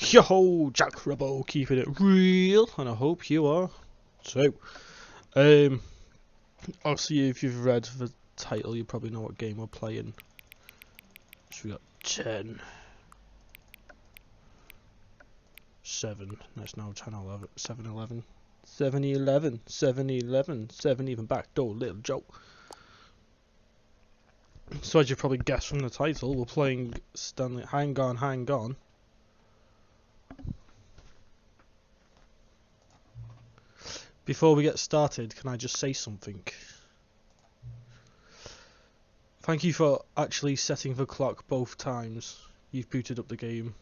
Yo, Jack Rubbo, keeping it real, and I hope you are. So, obviously, if you've read the title, you probably know what game we're playing. So we got 10, 7. That's now 10, 11, 7, 11, 7, 11, 7, 11, 7 even backdoor little joke. So as you probably guessed from the title, we're playing Stanley. Hang on. Before we get started, can I just say something? Thank you for actually setting the clock both times you've booted up the game.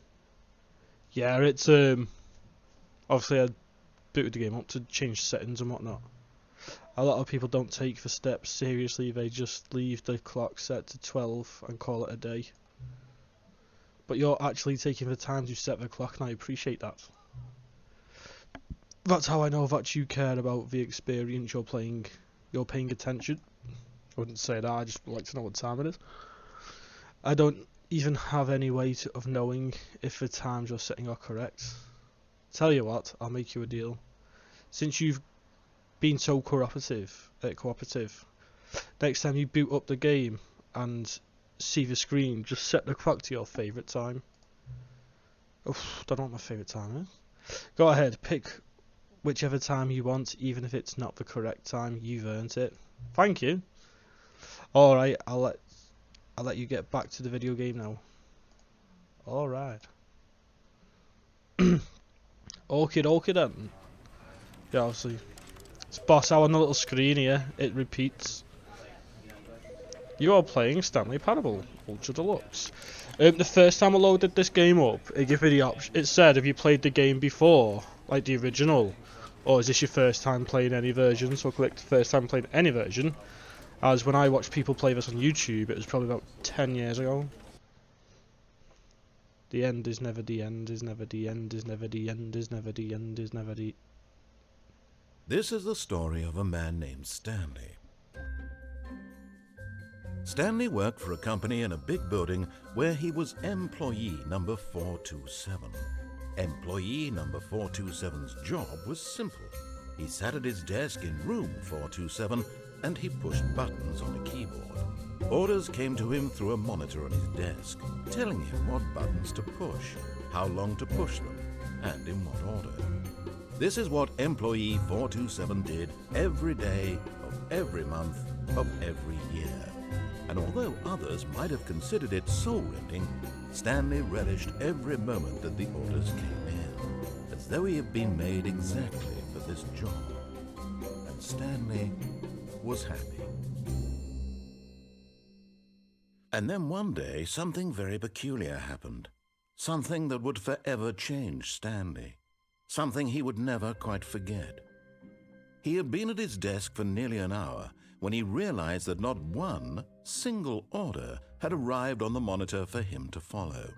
Yeah, it's obviously I booted the game up to change settings and whatnot. A lot of people don't take the steps seriously, they just leave the clock set to 12 and call it a day. But you're actually taking the time to set the clock, and I appreciate that. That's how I know that you care about the experience you're paying attention. I wouldn't say that, I just like to know what time it is. I don't even have any way of knowing if the times you're setting are correct. Tell you what, I'll make you a deal. Since you've been so cooperative, next time you boot up the game and see the screen, just set the clock to your favourite time. Oof, don't know what my favourite time is. Go ahead, pick whichever time you want, even if it's not the correct time. You've earned it. Thank you. Alright, I'll let you get back to the video game now. Alright. Okie then. Yeah, obviously. It's boss hour on the little screen here. It repeats. You are playing Stanley Parable Ultra Deluxe. The first time I loaded this game up, it gave me the option. It said, have you played the game before, like the original, or is this your first time playing any version? So I clicked first time playing any version, as when I watched people play this on YouTube, it was probably about 10 years ago. The end is never the end, is never the end, is never the end, is never the end, is never the... This is the story of a man named Stanley. Stanley worked for a company in a big building where he was employee number 427. Employee number 427's job was simple. He sat at his desk in room 427 and he pushed buttons on a keyboard. Orders came to him through a monitor on his desk, telling him what buttons to push, how long to push them, and in what order. This is what employee 427 did every day of every month of every year. And although others might have considered it soul-rending, Stanley relished every moment that the orders came in, as though he had been made exactly for this job. And Stanley was happy. And then one day, something very peculiar happened. Something that would forever change Stanley. Something he would never quite forget. He had been at his desk for nearly an hour when he realized that not one single order had arrived on the monitor for him to follow.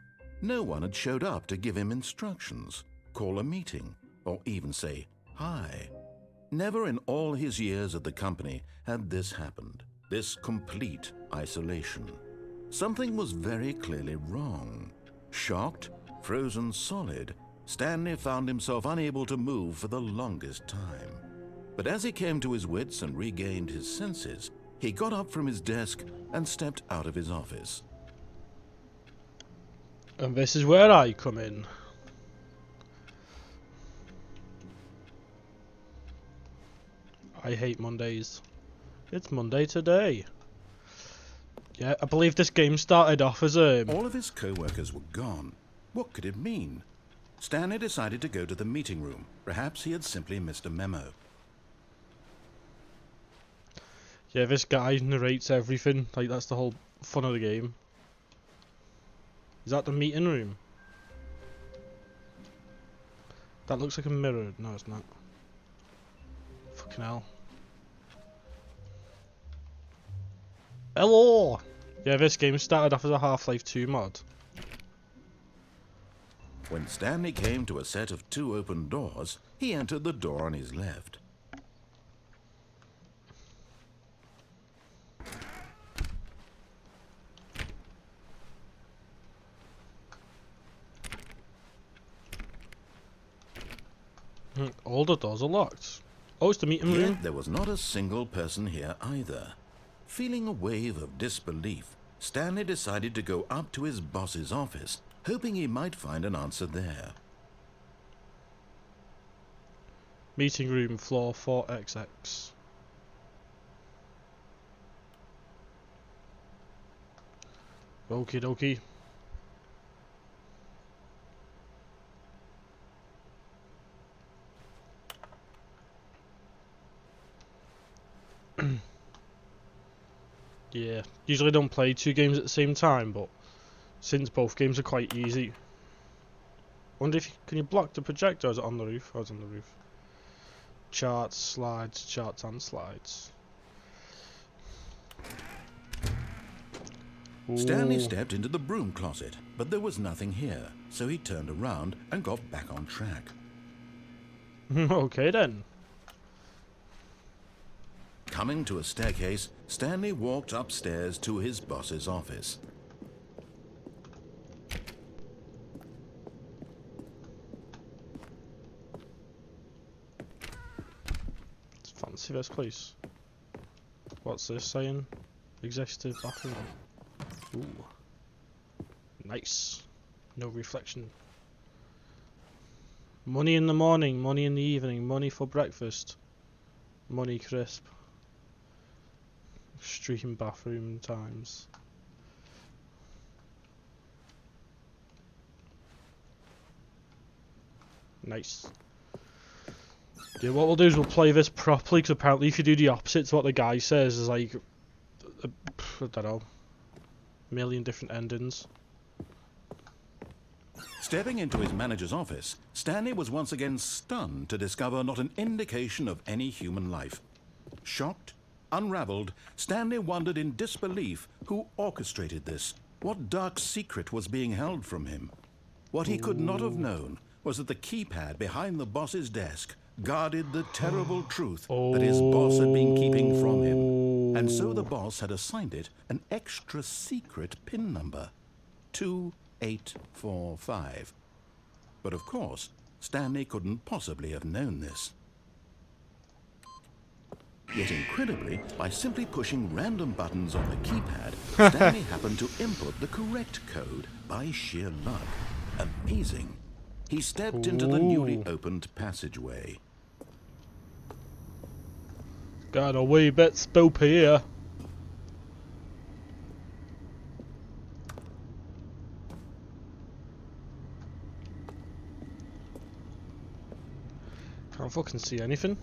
No one had showed up to give him instructions, call a meeting, or even say hi. Never in all his years at the company had this happened, this complete isolation. Something was very clearly wrong. Shocked, frozen solid, Stanley found himself unable to move for the longest time. But as he came to his wits and regained his senses, he got up from his desk and stepped out of his office. And this is where I come in. I hate Mondays. It's Monday today. Yeah, I believe this game started off as All of his co-workers were gone. What could it mean? Stanley decided to go to the meeting room. Perhaps he had simply missed a memo. Yeah, this guy narrates everything. Like, that's the whole fun of the game. Is that the meeting room? That looks like a mirror. No, it's not. Fucking hell. Hello! Yeah, this game started off as a Half-Life 2 mod. When Stanley came to a set of 2 open doors, he entered the door on his left. All the doors are locked. Oh, it's the meeting room. Yet there was not a single person here either. Feeling a wave of disbelief, Stanley decided to go up to his boss's office, hoping he might find an answer there. Meeting room, floor 4XX. Okie dokie. Yeah, usually don't play 2 games at the same time, but since both games are quite easy. Wonder if can you block the projector, or is it on the roof? Oh, it's on the roof. Charts, slides, and slides. Stanley Ooh. stepped into the broom closet, but there was nothing here, so he turned around and got back on track. Okay then. Coming to a staircase, Stanley walked upstairs to his boss's office. It's fancy this place. What's this saying? Executive bathroom. Ooh. Nice. No reflection. Money in the morning, money in the evening, money for breakfast. Money crisp. Stream bathroom times. Nice. Yeah, what we'll do is we'll play this properly, because apparently if you do the opposite to what the guy says, there's like, I don't know, a million different endings. Stepping into his manager's office, Stanley was once again stunned to discover not an indication of any human life. Shocked, unraveled, Stanley wondered in disbelief who orchestrated this. What dark secret was being held from him? What he could not have known was that the keypad behind the boss's desk guarded the terrible truth that his boss had been keeping from him. And so the boss had assigned it an extra secret PIN number, 2845. But of course, Stanley couldn't possibly have known this. Yet incredibly, by simply pushing random buttons on the keypad, Stanley happened to input the correct code by sheer luck. Amazing. He stepped into the newly opened passageway. Got a wee bit spoopy here. Can't fucking see anything.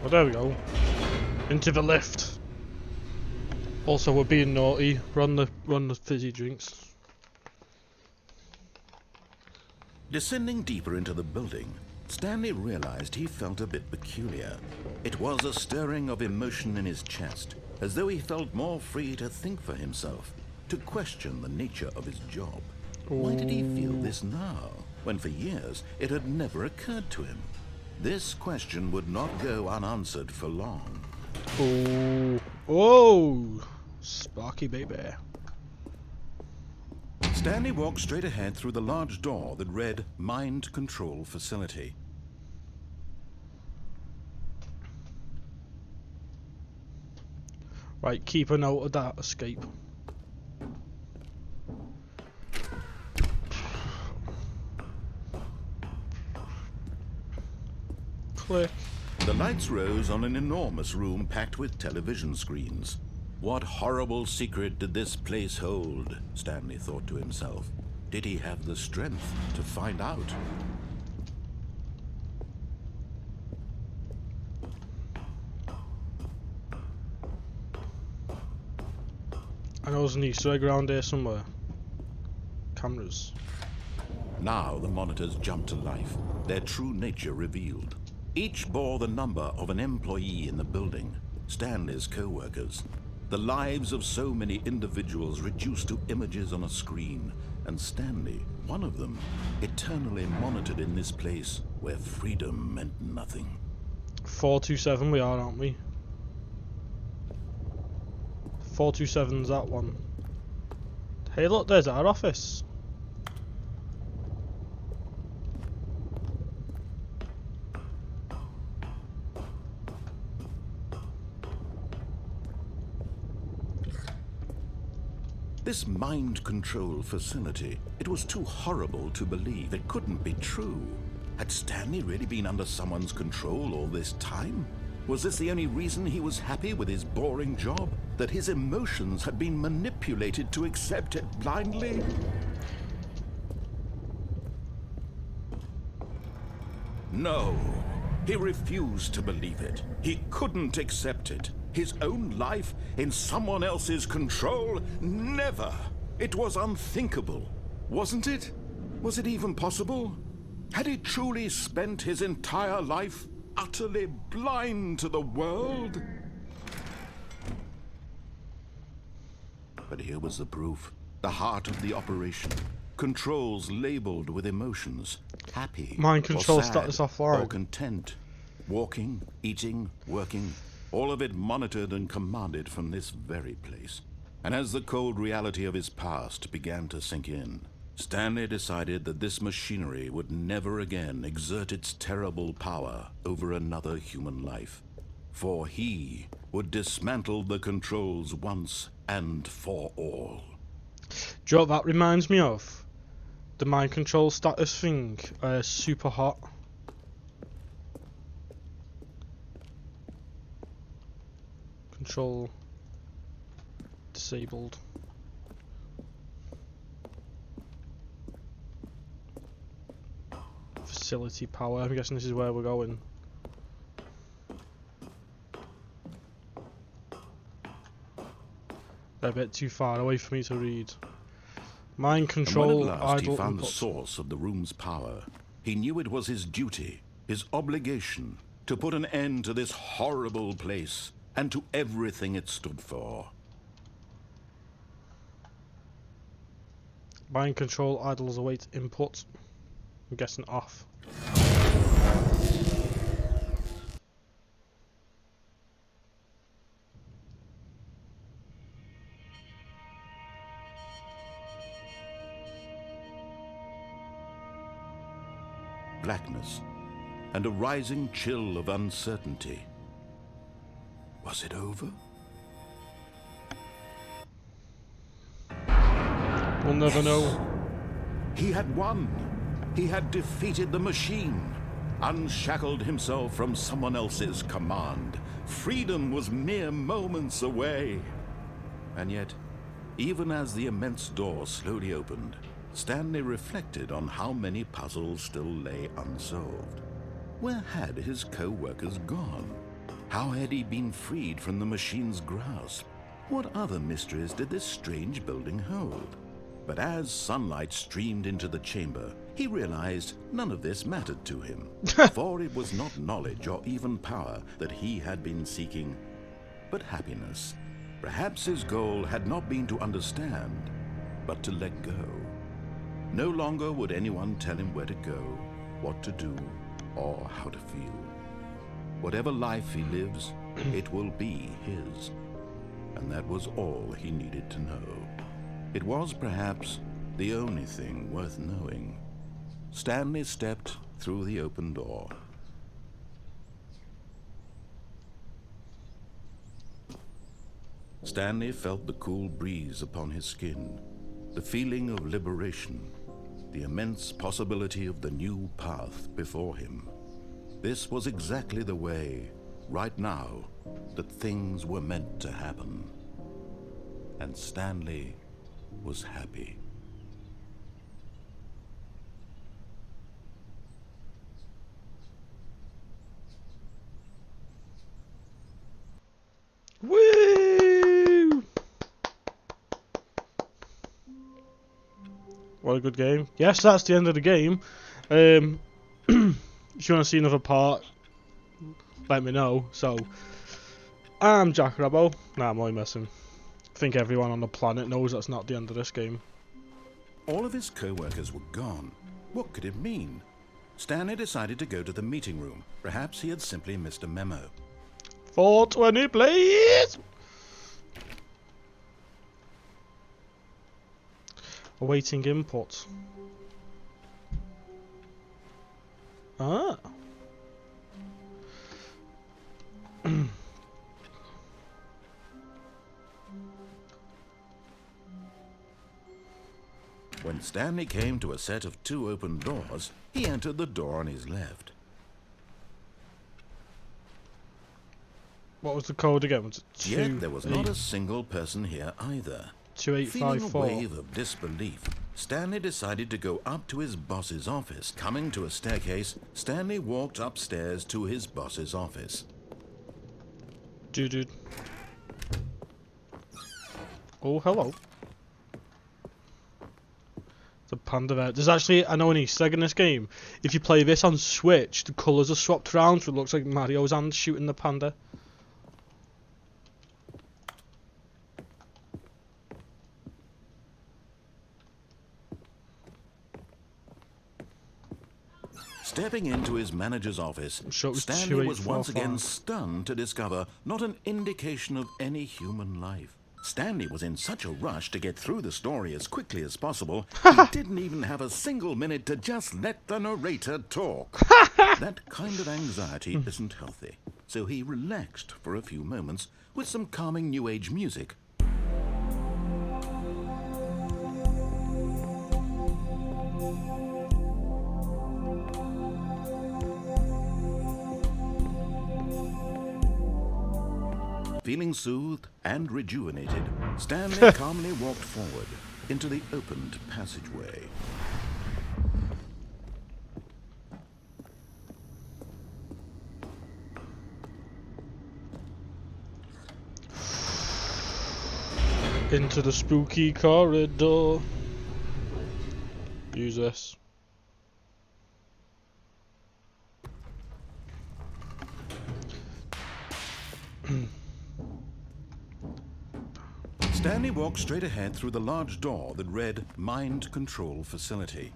Oh, there we go. Into the lift. Also, we're being naughty. Run the fizzy drinks. Descending deeper into the building, Stanley realized he felt a bit peculiar. It was a stirring of emotion in his chest, as though he felt more free to think for himself, to question the nature of his job. Why did he feel this now, when for years it had never occurred to him? This question would not go unanswered for long. Oh, Sparky baby. Stanley walked straight ahead through the large door that read Mind Control Facility. Right, keep a note of that escape. Click. The lights rose on an enormous room packed with television screens. What horrible secret did this place hold? Stanley thought to himself. Did he have the strength to find out? I know there's an Easter egg around here somewhere. Cameras. Now the monitors jumped to life, their true nature revealed. Each bore the number of an employee in the building, Stanley's co-workers. The lives of so many individuals reduced to images on a screen, and Stanley, one of them, eternally monitored in this place where freedom meant nothing. 427 we are, aren't we? 427's that one. Hey look, there's our office. This mind control facility, it was too horrible to believe. It couldn't be true. Had Stanley really been under someone's control all this time? Was this the only reason he was happy with his boring job? That his emotions had been manipulated to accept it blindly? No, he refused to believe it. He couldn't accept it. His own life in someone else's control? Never! It was unthinkable, wasn't it? Was it even possible? Had he truly spent his entire life utterly blind to the world? But here was the proof. The heart of the operation. Controls labeled with emotions. Happy, Mind control or sad, status off or flag. content. Walking, eating, working. All of it monitored and commanded from this very place. And as the cold reality of his past began to sink in, Stanley decided that this machinery would never again exert its terrible power over another human life. For he would dismantle the controls once and for all. Do you know what that reminds me of? The mind control status thing. Super hot. Control disabled. Facility power. I'm guessing this is where we're going. They're a bit too far away for me to read. Mind control, and when at last idle he found input. the source of the room's power, he knew it was his duty, his obligation, to put an end to this horrible place and to everything it stood for. Mind control, idles await input. I'm guessing off. Blackness and a rising chill of uncertainty. Was it over? We'll never know. He had won. He had defeated the machine, unshackled himself from someone else's command. Freedom was mere moments away. And yet, even as the immense door slowly opened, Stanley reflected on how many puzzles still lay unsolved. Where had his co-workers gone? How had he been freed from the machine's grasp? What other mysteries did this strange building hold? But as sunlight streamed into the chamber, he realized none of this mattered to him. For it was not knowledge or even power that he had been seeking, but happiness. Perhaps his goal had not been to understand, but to let go. No longer would anyone tell him where to go, what to do, or how to feel. Whatever life he lives, it will be his. And that was all he needed to know. It was perhaps the only thing worth knowing. Stanley stepped through the open door. Stanley felt the cool breeze upon his skin, the feeling of liberation, the immense possibility of the new path before him. This was exactly the way, right now, that things were meant to happen. And Stanley was happy. Woo! What a good game. Yes, that's the end of the game. If you want to see another part, let me know. So, I'm Jack Rabbo. Nah, I'm only messing. I think everyone on the planet knows that's not the end of this game. All of his co-workers were gone. What could it mean? Stanley decided to go to the meeting room. Perhaps he had simply missed a memo. 420, please! Awaiting input. Ah. when Stanley came to a set of 2 open doors, he entered the door on his left. What was the code again? Was it Yet there was not a single person here either. Feeling a 2854? wave of disbelief, Stanley decided to go up to his boss's office. Coming to a staircase, Stanley walked upstairs to his boss's office. Dude. Oh, hello. The panda there. There's actually, I know, an Easter egg in this game. If you play this on Switch, the colours are swapped around, so it looks like Mario's hand shooting the panda. Stepping into his manager's office, So it was Stanley was once 2845. again stunned to discover not an indication of any human life. Stanley was in such a rush to get through the story as quickly as possible, he didn't even have a single minute to just let the narrator talk. That kind of anxiety isn't healthy, so he relaxed for a few moments with some calming New Age music. Feeling soothed and rejuvenated, Stanley calmly walked forward into the opened passageway. Into the spooky corridor. Use this. Stanley walked straight ahead through the large door that read Mind Control Facility.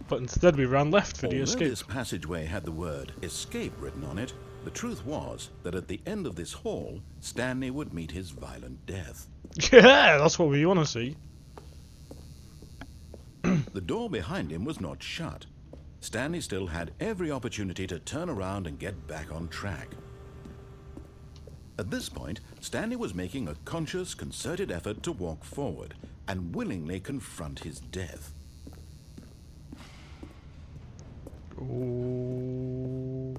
But instead we ran left for the Although escape. this passageway had the word escape written on it, the truth was that at the end of this hall, Stanley would meet his violent death. Yeah, that's what we want to see. The door behind him was not shut. Stanley still had every opportunity to turn around and get back on track. At this point, Stanley was making a conscious, concerted effort to walk forward and willingly confront his death. Ooh.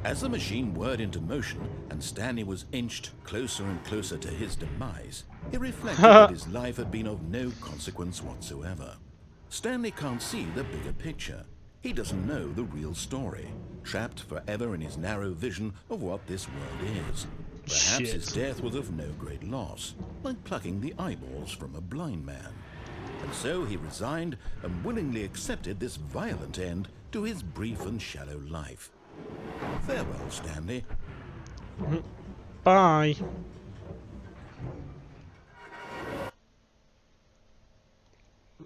As the machine whirred into motion and Stanley was inched closer and closer to his demise, he reflected that his life had been of no consequence whatsoever. Stanley can't see the bigger picture. He doesn't know the real story, trapped forever in his narrow vision of what this world is. Perhaps his death was of no great loss, like plucking the eyeballs from a blind man. And so he resigned and willingly accepted this violent end to his brief and shallow life. Farewell, Stanley. Bye.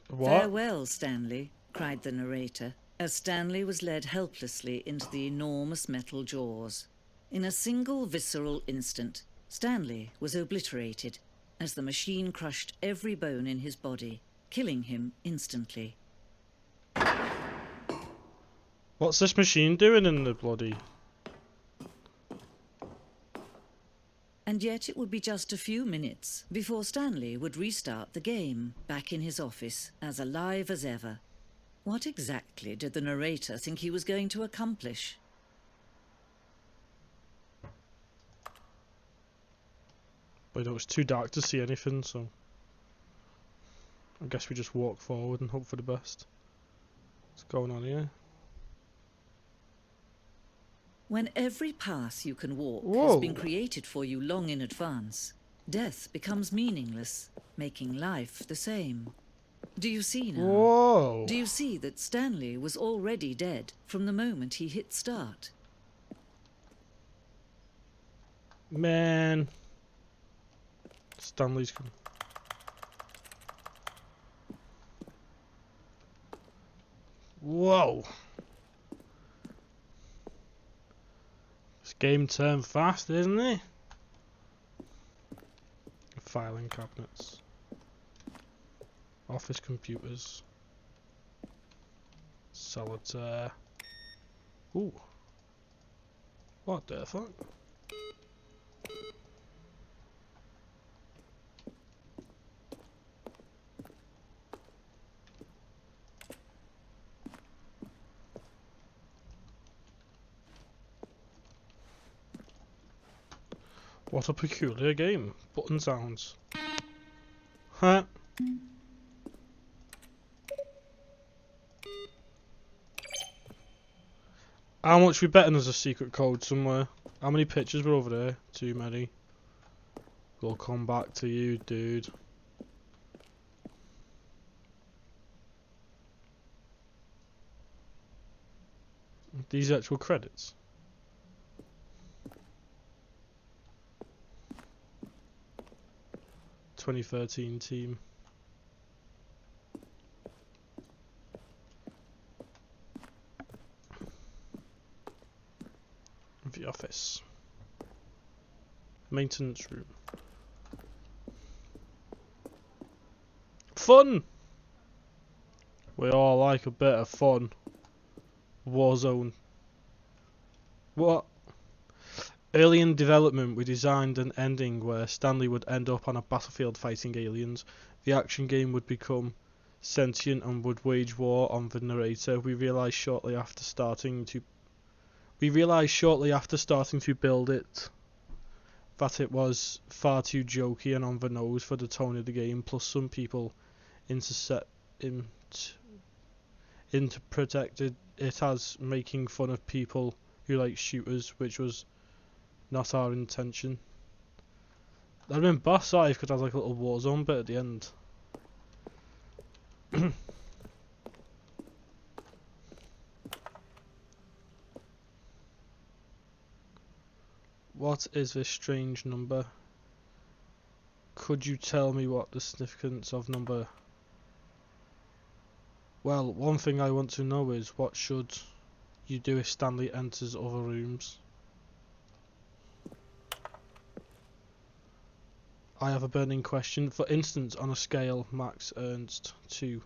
What? Farewell, Stanley, cried the narrator, as Stanley was led helplessly into the enormous metal jaws. In a single visceral instant, Stanley was obliterated as the machine crushed every bone in his body, killing him instantly. What's this machine doing in the bloody... And yet it would be just a few minutes before Stanley would restart the game, back in his office, as alive as ever. What exactly did the narrator think he was going to accomplish? But it was too dark to see anything, so... I guess we just walk forward and hope for the best. What's going on here? When every path you can walk Whoa. has been created for you long in advance, death becomes meaningless, making life the same. Do you see now? Whoa! Do you see that Stanley was already dead from the moment he hit start? Man. Stanley's coming. Whoa! This game turned fast, isn't it? Filing cabinets. Office computers. Solitaire. Ooh. What the fuck? What a peculiar game. Button sounds. Huh? How much we betting there's a secret code somewhere? How many pictures were over there? Too many. We'll come back to you, dude. These actual credits. "2013 team." The office. Maintenance room. Fun! We all like a bit of fun. Warzone. What? Early in development, we designed an ending where Stanley would end up on a battlefield fighting aliens. The action game would become sentient and would wage war on the narrator. We realized shortly after starting to build it that it was far too jokey and on the nose for the tone of the game. Plus, some people interpreted it as making fun of people who like shooters, which was not our intention. That'd been boss if could have like a little Warzone bit at the end. What is this strange number? Could you tell me what the significance of number? Well, one thing I want to know is what should you do if Stanley enters other rooms? I have a burning question. For instance, on a scale, Max Ernst to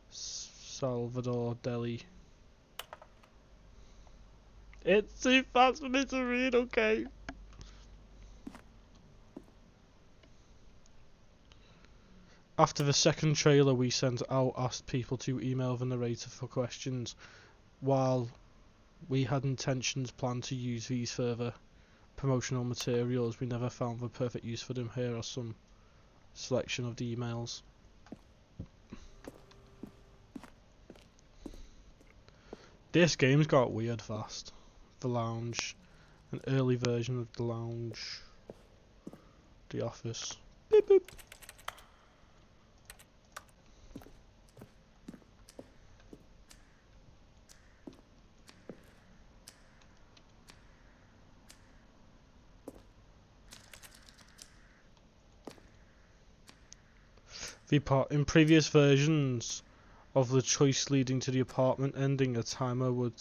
Salvador Dali. It's too fast for me to read, okay. After the second trailer we sent out asked people to email the narrator for questions. While we had intentions planned to use these further promotional materials, we never found the perfect use for them. Here are some selection of the emails. This game's got weird fast. The Lounge, an early version of The Lounge, The Office. Beep boop. In previous versions of the choice leading to the apartment ending, a timer would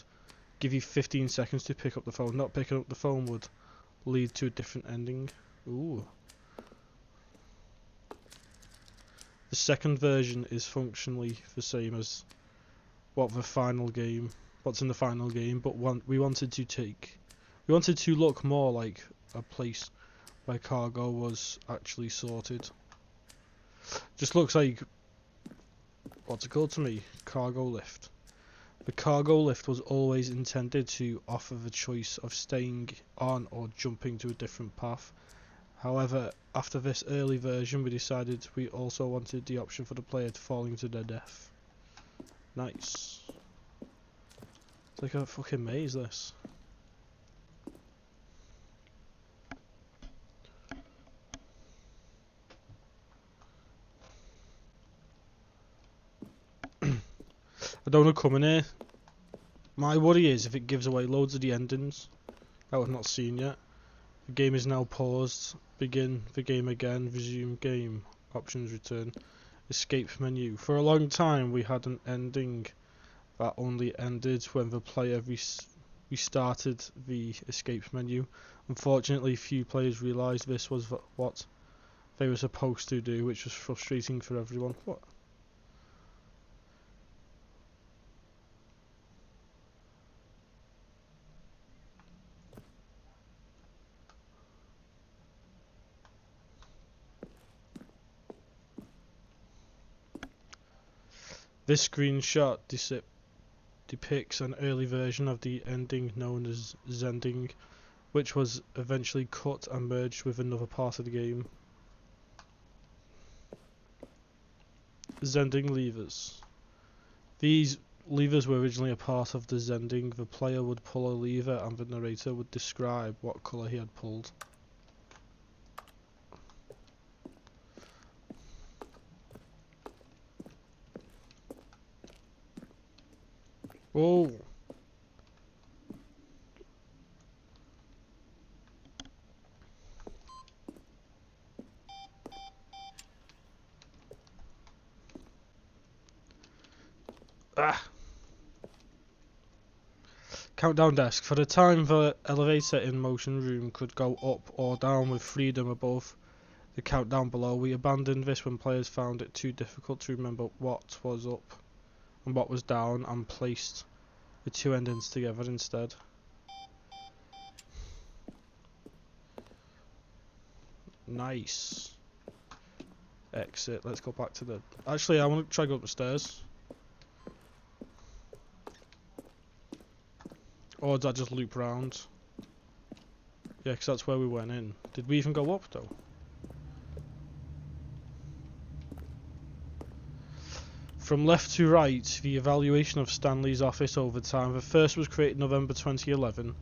give you 15 seconds to pick up the phone. Not picking up the phone would lead to a different ending. Ooh. The second version is functionally the same as what's in the final game, but we wanted to look more like a place where cargo was actually sorted. Just looks like, what's it called to me? Cargo lift. The cargo lift was always intended to offer the choice of staying on or jumping to a different path. However, after this early version, we decided we also wanted the option for the player to falling to their death. Nice. It's like a fucking maze, this. I don't want to come in here. My worry is if it gives away loads of the endings that we've not seen yet. The game is now paused. Begin the game again. Resume game. Options return. Escape menu. For a long time we had an ending that only ended when the player restarted the escape menu. Unfortunately, few players realised this was what they were supposed to do, which was frustrating for everyone. What? This screenshot depicts an early version of the ending known as Zending, which was eventually cut and merged with another part of the game. Zending levers. These levers were originally a part of the Zending. The player would pull a lever and the narrator would describe what colour he had pulled. Whoa! Ah! Countdown desk. For the time, the elevator in motion room could go up or down with freedom above the countdown below. We abandoned this when players found it too difficult to remember what was up and what was down, and placed the two endings together instead. Nice. Exit. Let's go back to the... Actually, I want to try to go up the stairs. Or did I just loop round? Yeah, because that's where we went in. Did we even go up though? From left to right, the evaluation of Stanley's office over time. The first was created November 2011,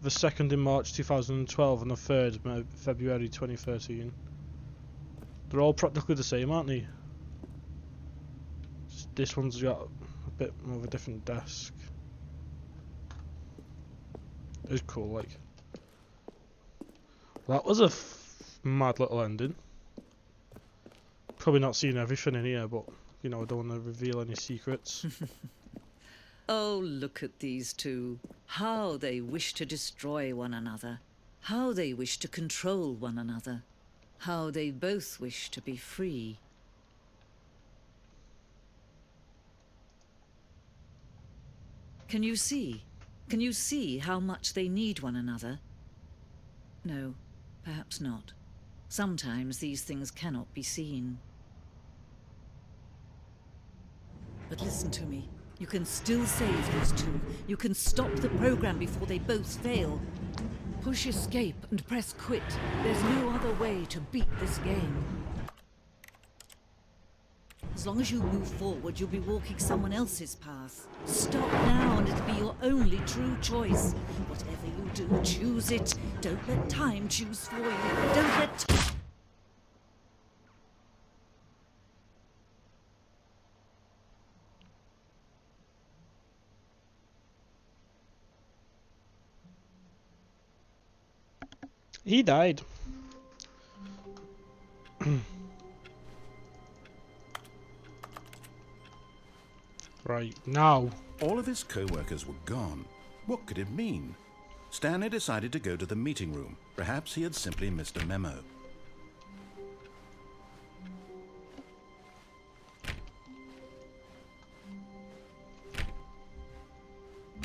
the second in March 2012, and the third February 2013. They're all practically the same, aren't they? Just this one's got a bit more of a different desk. It's cool, like. That was a mad little ending. Probably not seeing everything in here, but you know, I don't want to reveal any secrets. Oh, look at these two. How they wish to destroy one another. How they wish to control one another. How they both wish to be free. Can you see? Can you see how much they need one another? No, perhaps not. Sometimes these things cannot be seen. But listen to me. You can still save these two. You can stop the program before they both fail. Push escape and press quit. There's no other way to beat this game. As long as you move forward, you'll be walking someone else's path. Stop now and it'll be your only true choice. Whatever you do, choose it. Don't let time choose for you. Don't let... He died. Right, now. All of his co-workers were gone. What could it mean? Stanley decided to go to the meeting room. Perhaps he had simply missed a memo.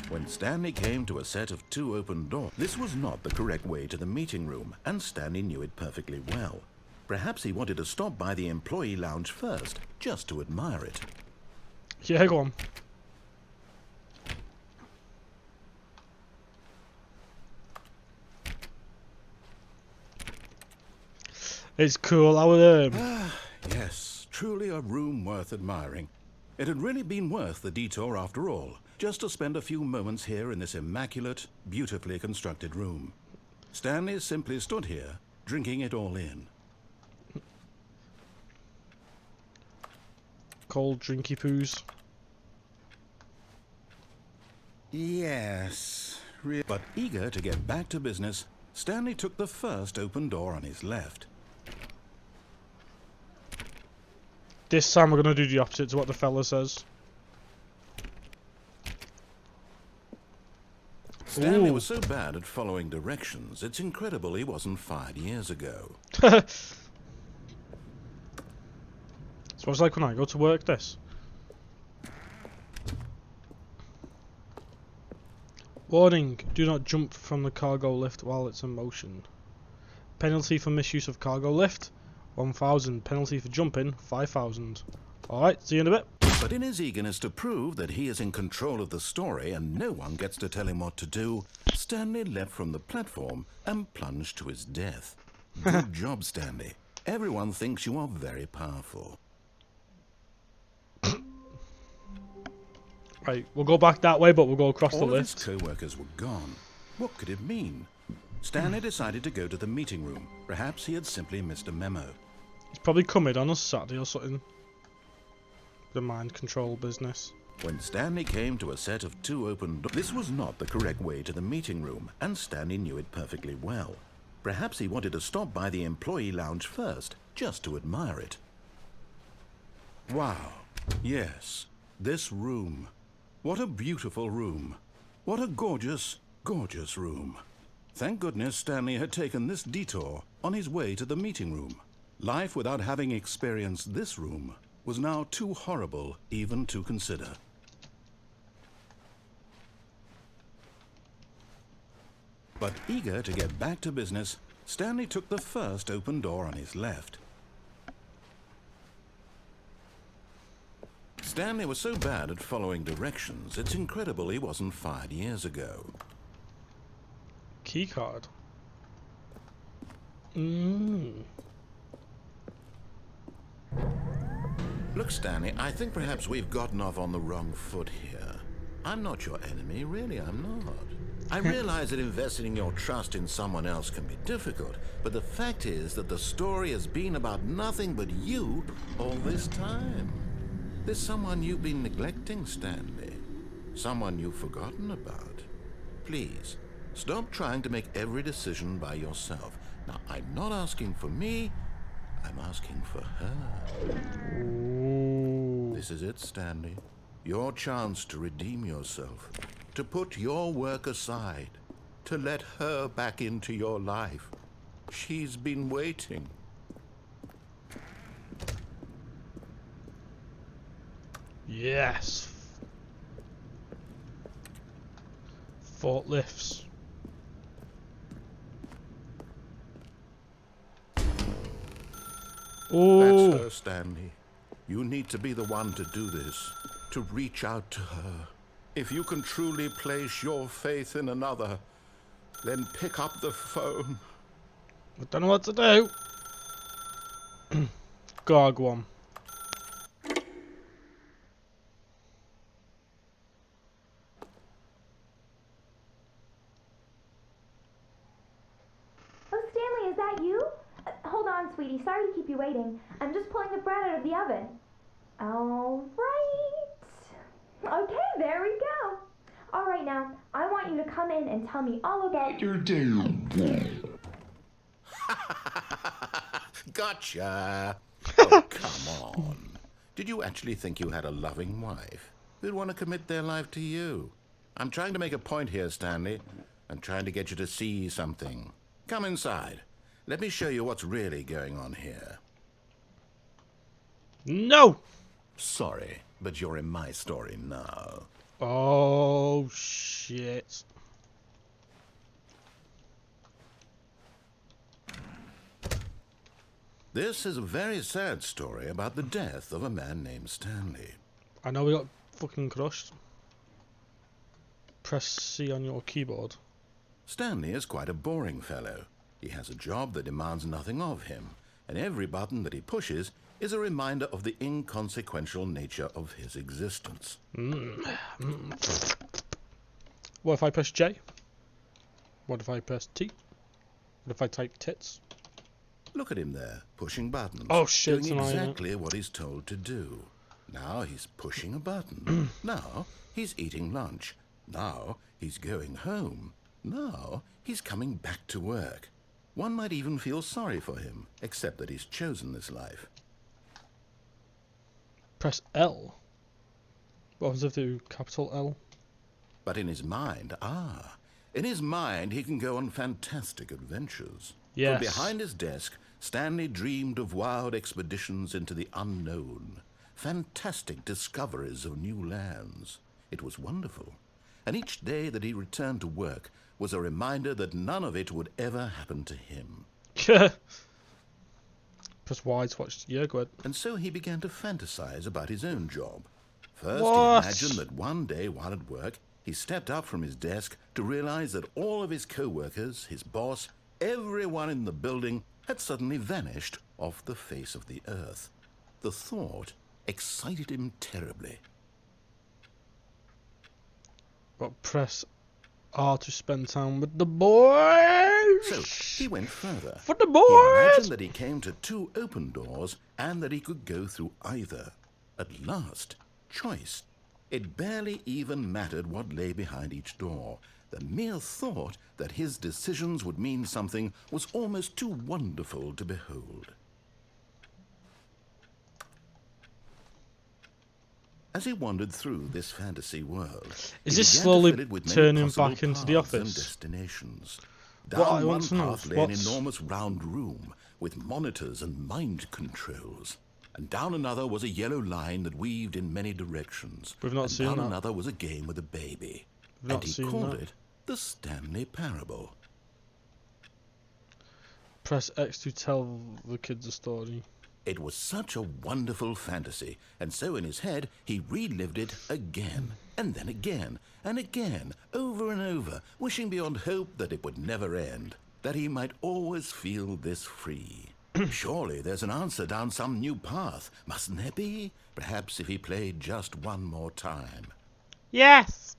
When Stanley came to a set of 2 open doors, this was not the correct way to the meeting room, and Stanley knew it perfectly well. Perhaps he wanted to stop by the employee lounge first, just to admire it. Yeah, go on. It's cool. I would. Yes, truly a room worth admiring. It had really been worth the detour after all, just to spend a few moments here in this immaculate, beautifully constructed room. Stanley simply stood here, drinking it all in. Cold drinky poos. Yes, but eager to get back to business, Stanley took the first open door on his left. This time we're going to do the opposite to what the fella says. Stanley Ooh. was so bad at following directions, it's incredible he wasn't fired years ago. So it's like when I go to work, this. Warning, do not jump from the cargo lift while it's in motion. Penalty for misuse of cargo lift, 1,000. Penalty for jumping, 5,000. Alright, see you in a bit. But in his eagerness to prove that he is in control of the story and no one gets to tell him what to do, Stanley leapt from the platform and plunged to his death. Good job, Stanley. Everyone thinks you are very powerful. Right, we'll go back that way, but we'll go across the All of his lift. co-workers were gone. What could it mean? Stanley decided to go to the meeting room. Perhaps he had simply missed a memo. He's probably coming on a Saturday or something. The mind control business. When Stanley came to a set of 2 open doors, this was not the correct way to the meeting room, and Stanley knew it perfectly well. Perhaps he wanted to stop by the employee lounge first, just to admire it. Wow. Yes, this room. What a beautiful room. What a gorgeous, gorgeous room. Thank goodness Stanley had taken this detour on his way to the meeting room. Life without having experienced this room was now too horrible even to consider. But eager to get back to business, Stanley took the first open door on his left. Stanley was so bad at following directions, it's incredible he wasn't fired years ago. Keycard. Look, Stanley, I think perhaps we've gotten off on the wrong foot here. I'm not your enemy, really, I'm not. I realize that investing your trust in someone else can be difficult, but the fact is that the story has been about nothing but you all this time. There's someone you've been neglecting, Stanley. Someone you've forgotten about. Please, stop trying to make every decision by yourself. Now, I'm not asking for me, I'm asking for her. Ooh. This is it, Stanley. Your chance to redeem yourself. To put your work aside. To let her back into your life. She's been waiting. Yes. Forklifts. Oh. That's her, Stanley. You need to be the one to do this. To reach out to her. If you can truly place your faith in another, then pick up the phone. I don't know what to do. Garg one. Oh, Stanley, is that you? Hold on, sweetie. Sorry to keep you waiting. I'm just pulling the bread out of the oven. All right. Okay, there we go. All right, now, I want you to come in and tell me all about your day. Gotcha. Oh, come on. Did you actually think you had a loving wife who'd want to commit their life to you? I'm trying to make a point here, Stanley. I'm trying to get you to see something. Come inside. Let me show you what's really going on here. No. Sorry, but you're in my story now. Oh shit. This is a very sad story about the death of a man named Stanley. I know we got fucking crushed. Press C on your keyboard. Stanley is quite a boring fellow. He has a job that demands nothing of him, and every button that he pushes is a reminder of the inconsequential nature of his existence. What if I press J? What if I press T? What if I type tits? Look at him there, pushing buttons. Oh shit, doing it's annoying. exactly what he's told to do. Now he's pushing a button. Now he's eating lunch. Now he's going home. Now he's coming back to work. One might even feel sorry for him, except that he's chosen this life. Press L. What happens if I do capital L? But in his mind, in his mind he can go on fantastic adventures. Yes. From behind his desk, Stanley dreamed of wild expeditions into the unknown, fantastic discoveries of new lands. It was wonderful. And each day that he returned to work was a reminder that none of it would ever happen to him. Press Y to watch. Yeah, go ahead. And so he began to fantasize about his own job, First, What? he imagined that one day while at work, he stepped up from his desk to realize that all of his co-workers, his boss, everyone in the building had suddenly vanished off the face of the earth. The thought excited him terribly. But press R to spend time with the boys. So he went further. For the He boys. imagined that he came to 2 open doors and that he could go through either. At last, choice. It barely even mattered what lay behind each door. The mere thought that his decisions would mean something was almost too wonderful to behold. As he wandered through this fantasy world, Is he this began to slowly fill it with many turning possible back into the paths and office? destinations. What I Down want one to know path is lay an what's- enormous round room with monitors and mind controls. And down another was a yellow line that weaved in many directions. We've not and seen down that. another was a game with a baby. We've And not he seen called that. it the Stanley Parable. Press X to tell the kids a story. It was such a wonderful fantasy, and so in his head he relived it again, and then again, and again, over and over, wishing beyond hope that it would never end, that he might always feel this free. Surely there's an answer down some new path, mustn't there be? Perhaps if he played just one more time. Yes.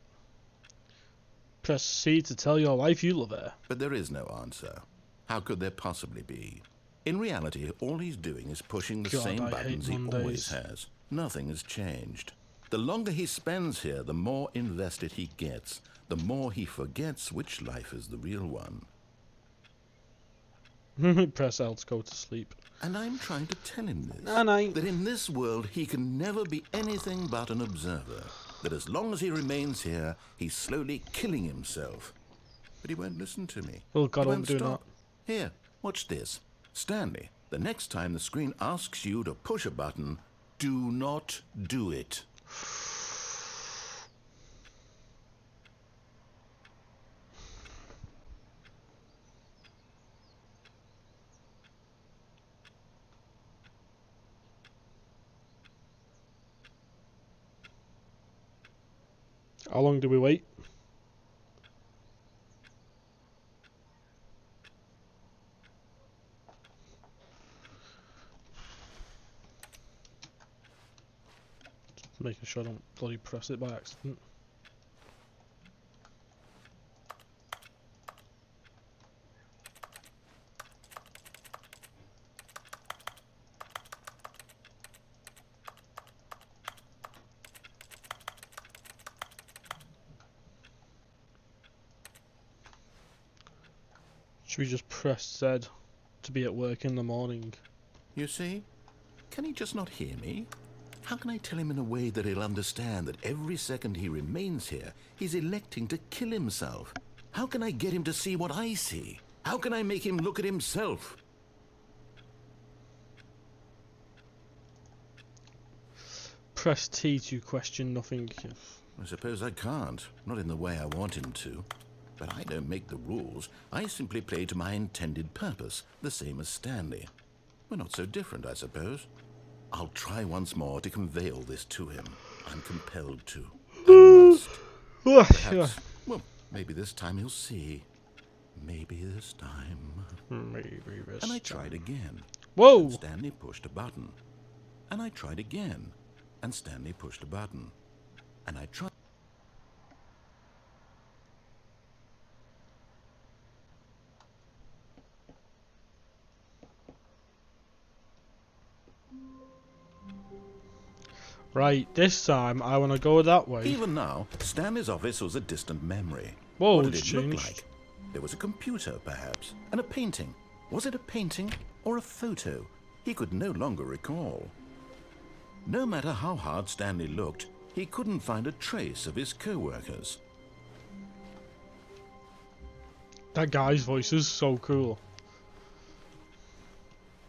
Press C to tell your wife you love her. But there is no answer. How could there possibly be? In reality, all he's doing is pushing the God, same I buttons hate he Mondays. always has. Nothing has changed. The longer he spends here, the more invested he gets, the more he forgets which life is the real one. Press L to go to sleep. And I'm trying to tell him this. And I... That in this world he can never be anything but an observer. That as long as he remains here, he's slowly killing himself. But he won't listen to me. Oh God, He I won't won't do stop. Here, watch this. Stanley, the next time the screen asks you to push a button, do not do it. How long do we wait? Just making sure I don't bloody press it by accident. Should we just press Z to be at work in the morning? You see? Can he just not hear me? How can I tell him in a way that he'll understand that every second he remains here, he's electing to kill himself? How can I get him to see what I see? How can I make him look at himself? Press T to question nothing. I suppose I can't. Not in the way I want him to. But I don't make the rules. I simply play to my intended purpose, the same as Stanley. We're not so different, I suppose. I'll try once more to convey all this to him. I'm compelled to. I must. Perhaps, well, maybe this time he'll see. Maybe this time. Maybe this And I time. tried again. Whoa! And Stanley pushed a button. And I tried again. And Stanley pushed a button. And I tried. Right, this time I want to go that way. Even now, Stanley's office was a distant memory. Whoa, What did it's it look changed. like? There was a computer, perhaps, and a painting. Was it a painting or a photo? He could no longer recall. No matter how hard Stanley looked, he couldn't find a trace of his co-workers. That guy's voice is so cool.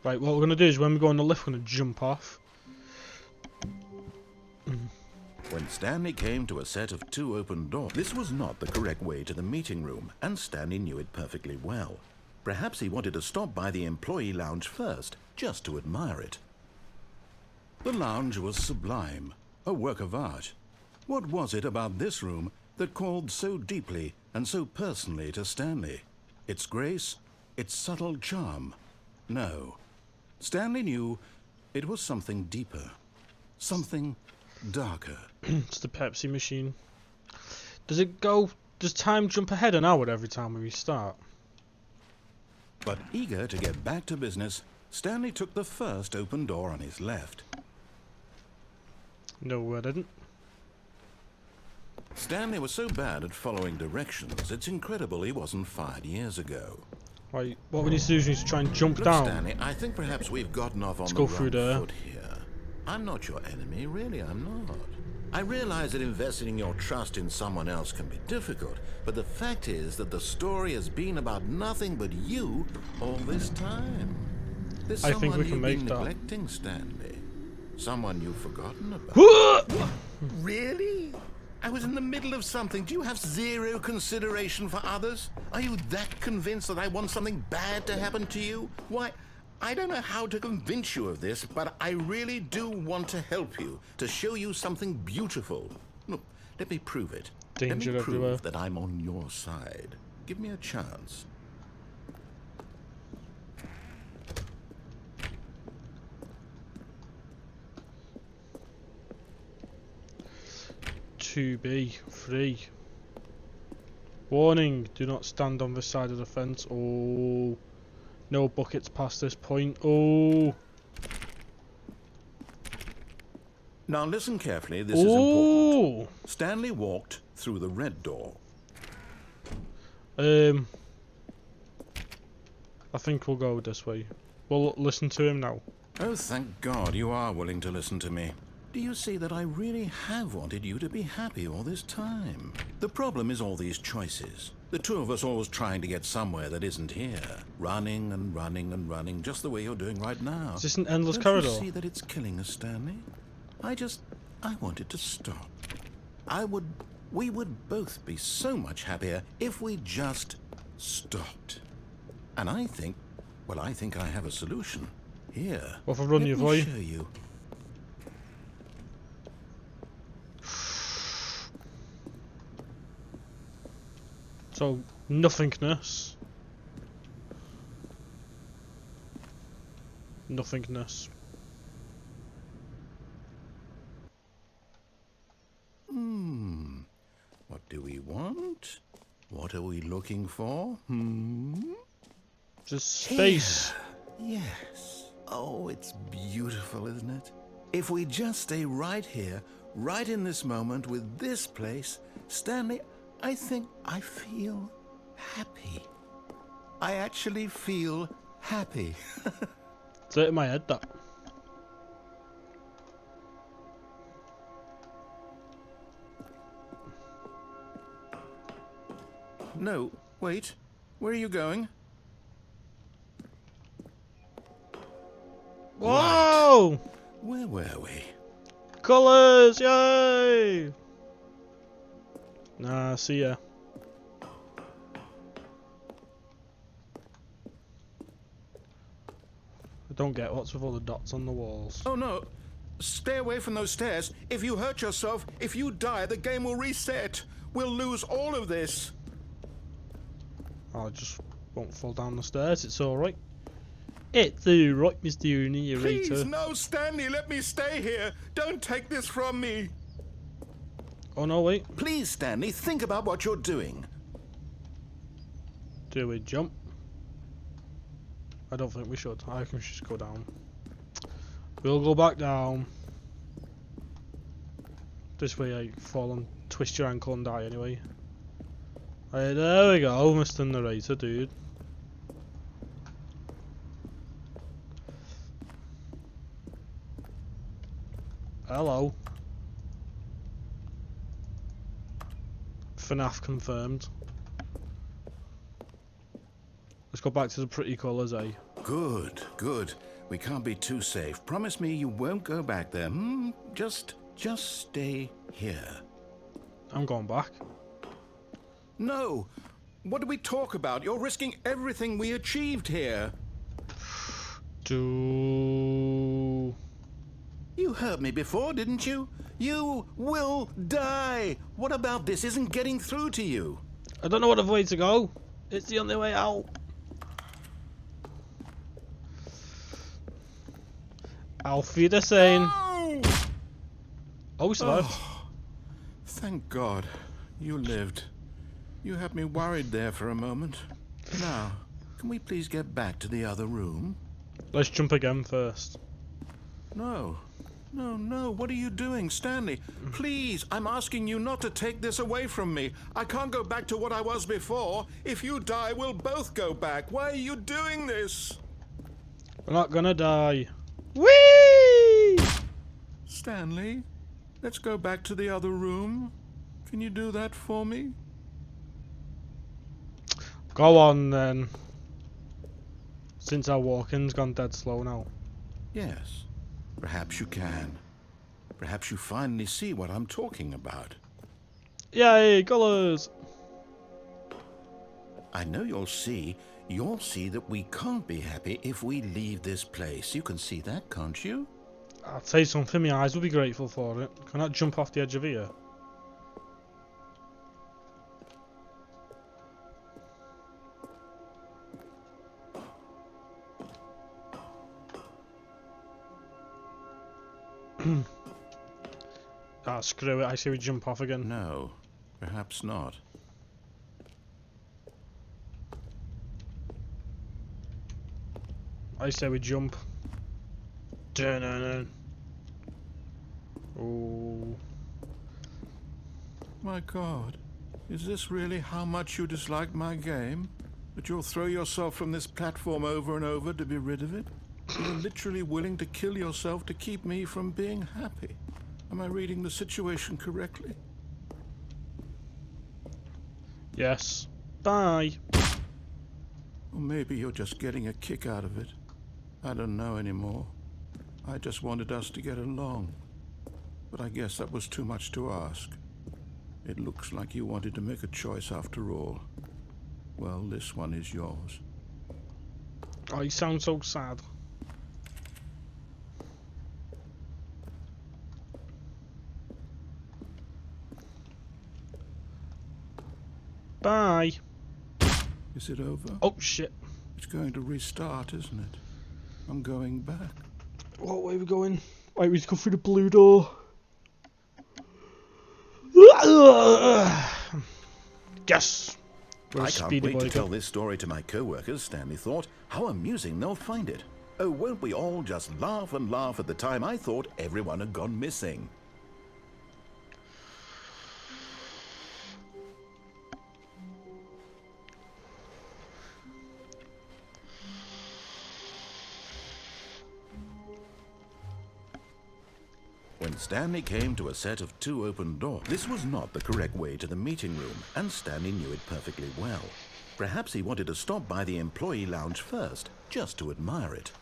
Right, what we're going to do is when we go on the lift, we're going to jump off. When Stanley came to a set of 2 open doors, this was not the correct way to the meeting room, and Stanley knew it perfectly well. Perhaps he wanted to stop by the employee lounge first, just to admire it. The lounge was sublime. a work of art. What was it about this room that called so deeply and so personally to Stanley? Its grace? Its subtle charm? No. Stanley knew it was something deeper. Something darker. It's the Pepsi machine. Does time jump ahead an hour every time we restart? But eager to get back to business, Stanley took the first open door on his left. No, I didn't. Stanley was so bad at following directions, it's incredible he wasn't fired years ago. Right, what we need to do is we need to try and jump Look, down. Stanley, I think perhaps we've gotten off on Let's the go wrong through there. foot here. I'm not your enemy, really, I'm not. I realize that investing your trust in someone else can be difficult, but the fact is that the story has been about nothing but you all this time. There's I think someone we can you've make been that. neglecting, Stanley. Someone you've forgotten about. What? Really? I was in the middle of something. Do you have zero consideration for others? Are you that convinced that I want something bad to happen to you? Why, I don't know how to convince you of this, but I really do want to help you, to show you something beautiful. Look, let me prove it. Danger let me everywhere. prove that I'm on your side. Give me a chance. To be free. Warning, do not stand on this side of the fence. Oh, no buckets past this point. Oh, Now listen carefully, this is important. oh. Stanley walked through the red door. I think we'll go this way. We'll listen to him now. Oh, thank God you are willing to listen to me. Do you see that I really have wanted you to be happy all this time? The problem is all these choices. The two of us always trying to get somewhere that isn't here. Running and running and running, just the way you're doing right now. Is this an endless Don't corridor? you see that it's killing us, Stanley? I want it to stop. We would both be so much happier if we just stopped. And I think I have a solution. Here, What if I run let your me way? show you. So, nothingness. Nothingness. What do we want? What are we looking for? Just space. Yes. Oh, it's beautiful, isn't it? If we just stay right here, right in this moment with this place, Stanley, I think I feel happy. I actually feel happy. It's out of my head, that. No, wait. Where are you going? Whoa! Where were we? Colours! Yay! Nah, see ya. I don't get what's with all the dots on the walls. Oh no. Stay away from those stairs. If you hurt yourself, if you die, the game will reset. We'll lose all of this. I just won't fall down the stairs, it's alright. It's alright, Mr. Narrator. Please, no, Stanley, let me stay here. Don't take this from me. Oh no, wait. Please, Stanley, think about what you're doing. Do we jump? I don't think we should. I think we should just go down. We'll go back down. This way I fall and twist your ankle and die anyway. Right, there we go, Mr. Narrator, dude. Hello. FNAF confirmed. Let's go back to the pretty colours, eh? Good, good. We can't be too safe. Promise me you won't go back there. Just stay here. I'm going back. No. What do we talk about? You're risking everything we achieved here. You heard me before, didn't you? You will die! What about this isn't getting through to you? I don't know what other way to go. It's the only way out. Auf Wiedersehen. Oh! Oh, we survived. Thank God. You lived. You had me worried there for a moment. Now, can we please get back to the other room? Let's jump again first. No. No, what are you doing, Stanley? Please, I'm asking you not to take this away from me. I can't go back to what I was before. If you die, we'll both go back. Why are you doing this? We're not gonna die. Whee! Stanley, let's go back to the other room. Can you do that for me? Go on then. Since our walking's gone dead slow now. Yes, perhaps you can. Perhaps you finally see what I'm talking about. Yay, colours! I know you'll see that we can't be happy if we leave this place. You can see that, can't you? I'll tell you something, my eyes will be grateful for it. Can I jump off the edge of here? Ah, screw it, I say we jump off again. No, perhaps not. I say we jump. Dun-dun-dun. Oh. My God, is this really how much you dislike my game? That you'll throw yourself from this platform over and over to be rid of it? You're literally willing to kill yourself to keep me from being happy. Am I reading the situation correctly? Yes. Bye. Or maybe you're just getting a kick out of it. I don't know anymore. I just wanted us to get along. But I guess that was too much to ask. It looks like you wanted to make a choice after all. Well, this one is yours. Oh, you sound so sad. Bye. Is it over? Oh, shit. It's going to restart, isn't it? I'm going back. What way are we going? Right, we just go through the blue door. Yes! We're a I can't speedy wait to boy. tell this story to my co-workers, Stanley thought. How amusing they'll find it. Oh, won't we all just laugh and laugh at the time I thought everyone had gone missing. When Stanley came to a set of 2 open doors, this was not the correct way to the meeting room, and Stanley knew it perfectly well. Perhaps he wanted to stop by the employee lounge first, just to admire it.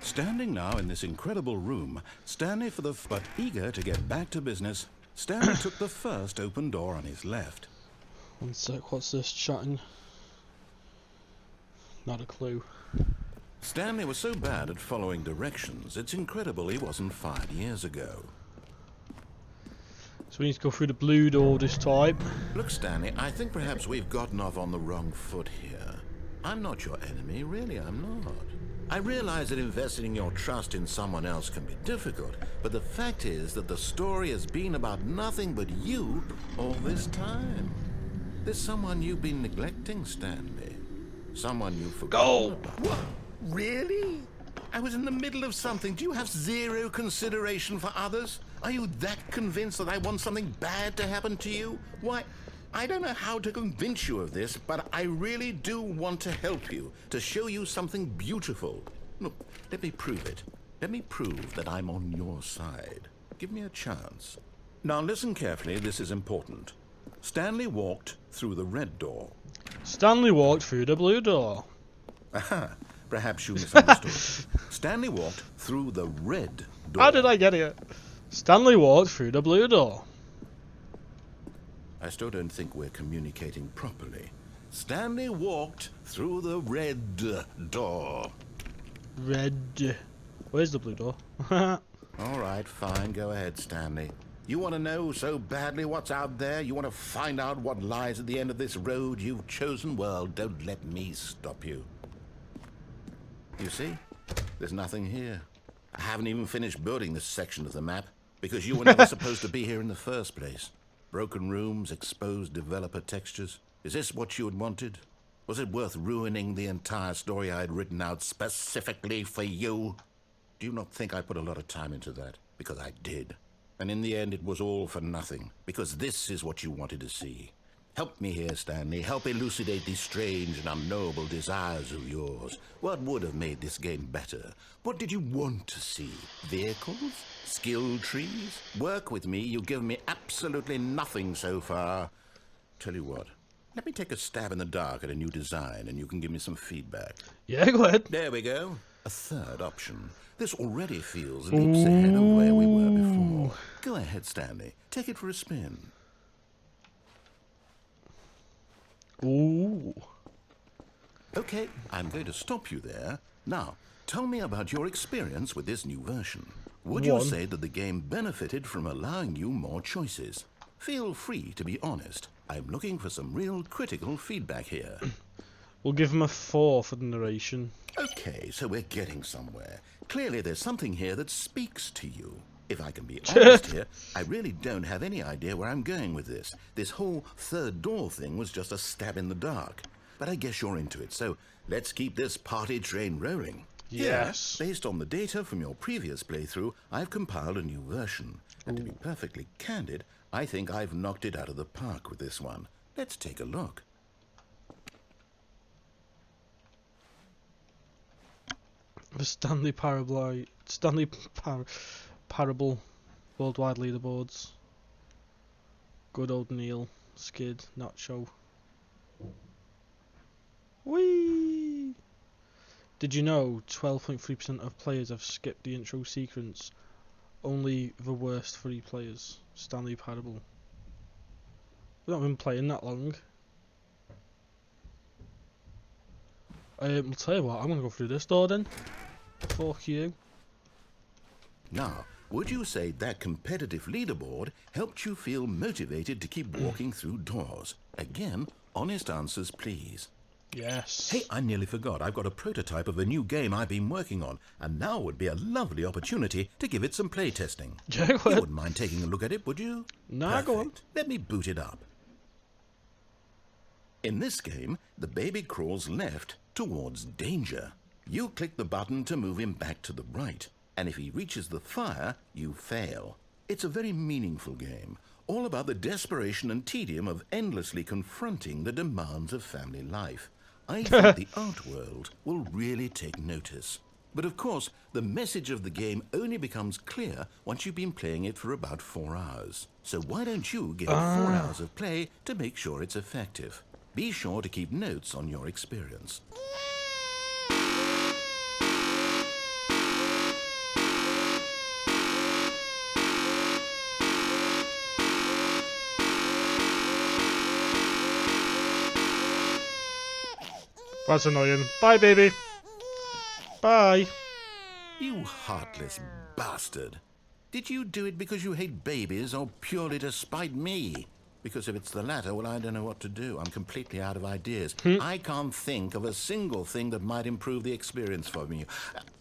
Standing now in this incredible room, but eager to get back to business, Stanley took the first open door on his left. One sec, what's this chatting? Not a clue. Stanley was so bad at following directions, it's incredible he wasn't fired years ago. So we need to go through the blue door this time. Look, Stanley, I think perhaps we've gotten off on the wrong foot here. I'm not your enemy, really, I'm not. I realize that investing your trust in someone else can be difficult, but the fact is that the story has been about nothing but you all this time. There's someone you've been neglecting, Stanley. Someone you've forgotten about. What? Really? I was in the middle of something. Do you have zero consideration for others? Are you that convinced that I want something bad to happen to you? Why, I don't know how to convince you of this, but I really do want to help you, to show you something beautiful. Look, let me prove it. Let me prove that I'm on your side. Give me a chance. Now listen carefully, this is important. Stanley walked through the red door. Stanley walked through the blue door. Aha, perhaps you misunderstood. Stanley walked through the red door. How did I get it? Stanley walked through the blue door. I still don't think we're communicating properly. Stanley walked through the red door. Red. Where's the blue door? All right, fine. Go ahead, Stanley. You want to know so badly what's out there? You want to find out what lies at the end of this road you've chosen? Well, don't let me stop you. You see? There's nothing here. I haven't even finished building this section of the map because you were never supposed to be here in the first place. Broken rooms, exposed developer textures. Is this what you had wanted? Was it worth ruining the entire story I had written out specifically for you? Do you not think I put a lot of time into that? Because I did. And in the end, it was all for nothing. Because this is what you wanted to see. Help me here, Stanley. Help elucidate these strange and unknowable desires of yours. What would have made this game better? What did you want to see? Vehicles? Skill trees? Work with me. You've given me absolutely nothing so far. Tell you what. Let me take a stab in the dark at a new design, and you can give me some feedback. Yeah, go ahead. There we go. A third option. This already feels leaps ahead of where we were before. Go ahead, Stanley. Take it for a spin. Ooh. Okay, I'm going to stop you there. Now, tell me about your experience with this new version. Would you say that the game benefited from allowing you more choices? Feel free to be honest. I'm looking for some real critical feedback here. We'll give him a 4 for the narration. Okay, so we're getting somewhere. Clearly there's something here that speaks to you. If I can be honest here, I really don't have any idea where I'm going with this. This whole third door thing was just a stab in the dark. But I guess you're into it, so let's keep this party train rolling. Yes. Here, based on the data from your previous playthrough, I've compiled a new version. And to be perfectly candid, I think I've knocked it out of the park with this one. Let's take a look. The Parable worldwide leaderboards. Good old Neil, Skid, Nacho. Whee! Did you know 12.3% of players have skipped the intro sequence? Only the worst 3 players. Stanley Parable. We've not been playing that long. I'll tell you what, I'm gonna go through this door then. Fuck you. Now, would you say that competitive leaderboard helped you feel motivated to keep walking through doors? Again, honest answers, please. Yes. Hey, I nearly forgot. I've got a prototype of a new game I've been working on, and now would be a lovely opportunity to give it some play testing. Yeah, You wouldn't mind taking a look at it, would you? Nah, go on. Let me boot it up. In this game, the baby crawls left towards danger. You click the button to move him back to the right, and if he reaches the fire, you fail. It's a very meaningful game, all about the desperation and tedium of endlessly confronting the demands of family life. I think the art world will really take notice. But of course, the message of the game only becomes clear once you've been playing it for about 4 hours. So why don't you give it 4 hours of play to make sure it's effective? Be sure to keep notes on your experience. That's annoying. Bye, baby. Bye. You heartless bastard. Did you do it because you hate babies or purely to spite me? Because if it's the latter, well, I don't know what to do. I'm completely out of ideas. I can't think of a single thing that might improve the experience for me.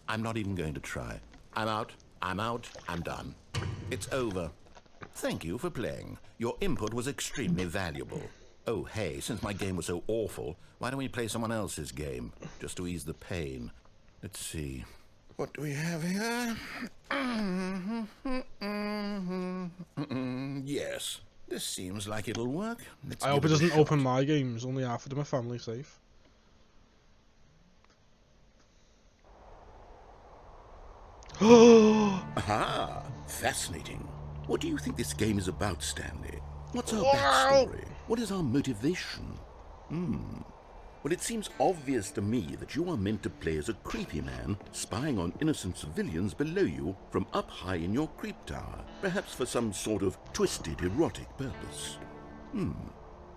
I'm not even going to try. I'm out. I'm done. It's over. Thank you for playing. Your input was extremely valuable. Oh, hey, since my game was so awful, why don't we play someone else's game, just to ease the pain? Let's see. What do we have here? Yes, this seems like it'll work. I hope it doesn't open my games. Only half of them are family safe. Aha! Fascinating. What do you think this game is about, Stanley? What's our backstory? What is our motivation? Well, it seems obvious to me that you are meant to play as a creepy man spying on innocent civilians below you from up high in your creep tower, perhaps for some sort of twisted erotic purpose.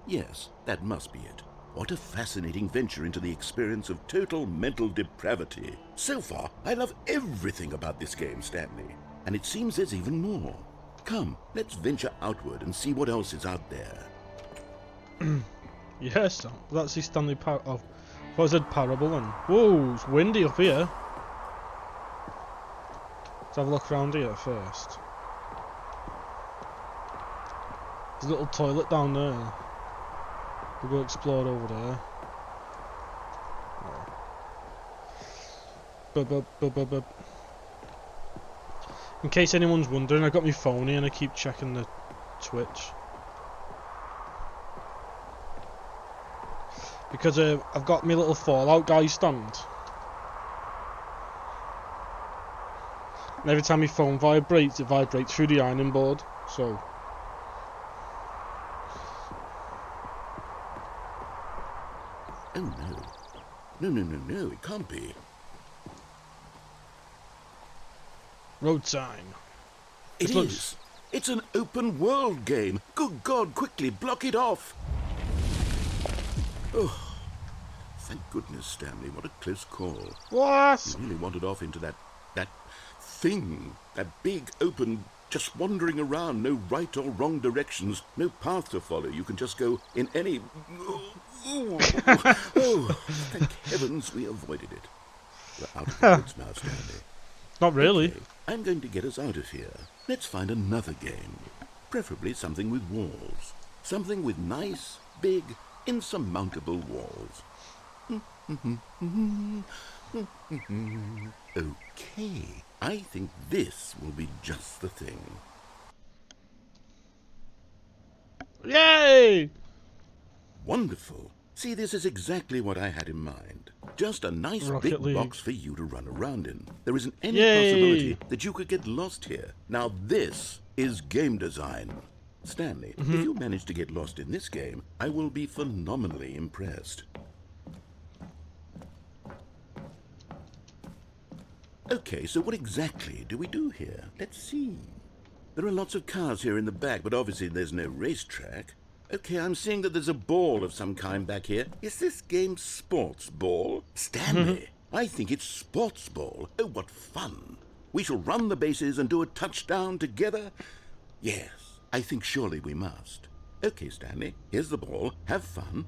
Yes, that must be it. What a fascinating venture into the experience of total mental depravity. So far, I love everything about this game, Stanley. And it seems there's even more. Come, let's venture outward and see what else is out there. Yes, that's the Stanley Parable. What was it, Parable? And whoa, it's windy up here. Let's have a look around here first. There's a little toilet down there. We'll go explore over there. Oh. In case anyone's wondering, I got my phone here and I keep checking the Twitch. Because I've got my little Fallout guy stand. And every time my phone vibrates, it vibrates through the ironing board. So... Oh no. No, it can't be. Road sign. It is. It's an open world game. Good God, quickly block it off. Oh, thank goodness, Stanley. What a close call. What? You really wandered off into that thing. That big, open, just wandering around. No right or wrong directions. No path to follow. You can just go in any... Oh, thank heavens we avoided it. We're out of the woods now, Stanley. Not really. Okay, I'm going to get us out of here. Let's find another game. Preferably something with walls. Something with nice, big, insurmountable walls. Okay, I think this will be just the thing. Yay! Wonderful. See, this is exactly what I had in mind. Just a nice Rocket big League. box for you to run around in. There isn't any Yay! possibility that you could get lost here. Now this is game design. Stanley, if you manage to get lost in this game, I will be phenomenally impressed. Okay, so what exactly do we do here? Let's see. There are lots of cars here in the back, but obviously there's no racetrack. Okay, I'm seeing that there's a ball of some kind back here. Is this game sports ball? Stanley, I think it's sports ball. Oh, what fun. We shall run the bases and do a touchdown together? Yes, I think surely we must. Okay, Stanley, here's the ball. Have fun.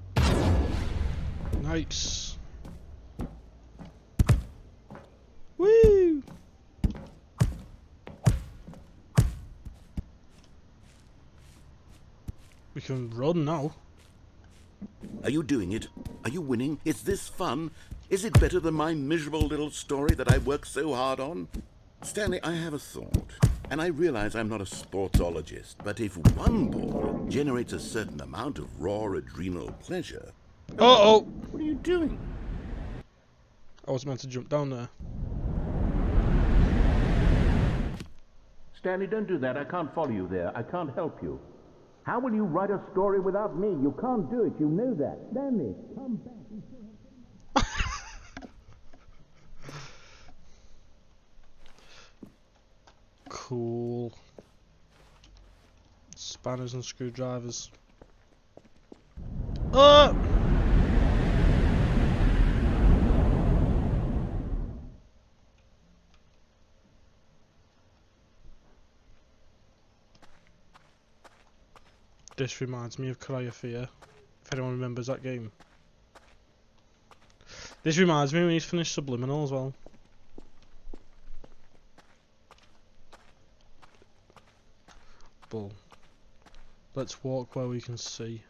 Nice. Woo! We can run now. Are you doing it? Are you winning? Is this fun? Is it better than my miserable little story that I worked so hard on? Stanley, I have a thought. And I realize I'm not a sportsologist, but if one ball generates a certain amount of raw adrenal pleasure... Uh-oh! What are you doing? I was meant to jump down there. Stanley, don't do that. I can't follow you there. I can't help you. How will you write a story without me? You can't do it. You know that. Stanley, come back. Cool. Spanners and screwdrivers. This reminds me of Cry of Fear, if anyone remembers that game. This reminds me when he's finished Subliminal as well. But let's walk where we can see.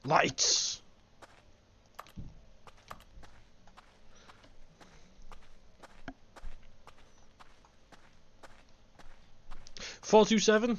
Lights! $427?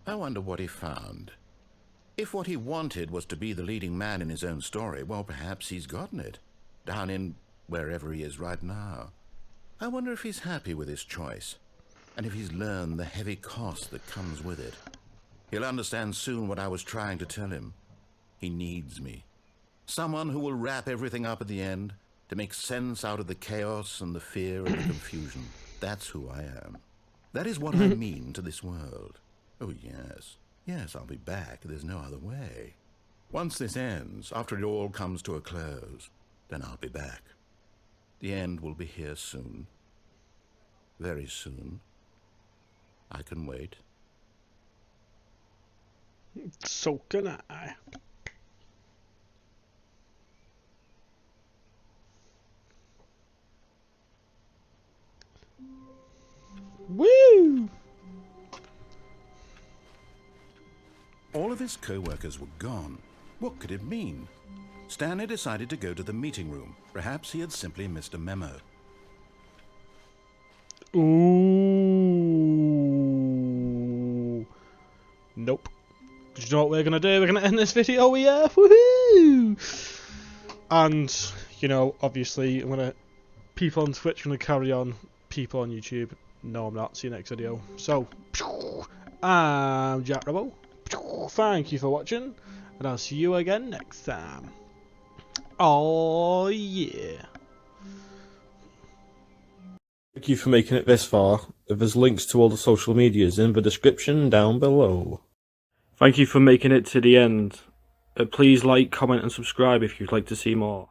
I wonder what he found. If what he wanted was to be the leading man in his own story, well, perhaps he's gotten it. down in wherever he is right now. I wonder if he's happy with his choice, and if he's learned the heavy cost that comes with it. He'll understand soon what I was trying to tell him. He needs me. Someone who will wrap everything up at the end, to make sense out of the chaos and the fear and the confusion. That's who I am. That is what I mean to this world. Oh, yes. Yes, I'll be back. There's no other way. Once this ends, after it all comes to a close, then I'll be back. The end will be here soon. Very soon. I can wait. So can I. Woo! All of his co-workers were gone. What could it mean? Stanley decided to go to the meeting room. Perhaps he had simply missed a memo. Ooh. Nope. Do you know what we're going to do? We're going to end this video here. Woohoo! And, you know, obviously, I'm going to... People on Twitch are going to carry on. People on YouTube, no, I'm not. See you next video. So, I'm JRGJ. Thank you for watching, and I'll see you again next time. Oh, yeah. Thank you for making it this far. There's links to all the social medias in the description down below. Thank you for making it to the end. Please like, comment and subscribe if you'd like to see more.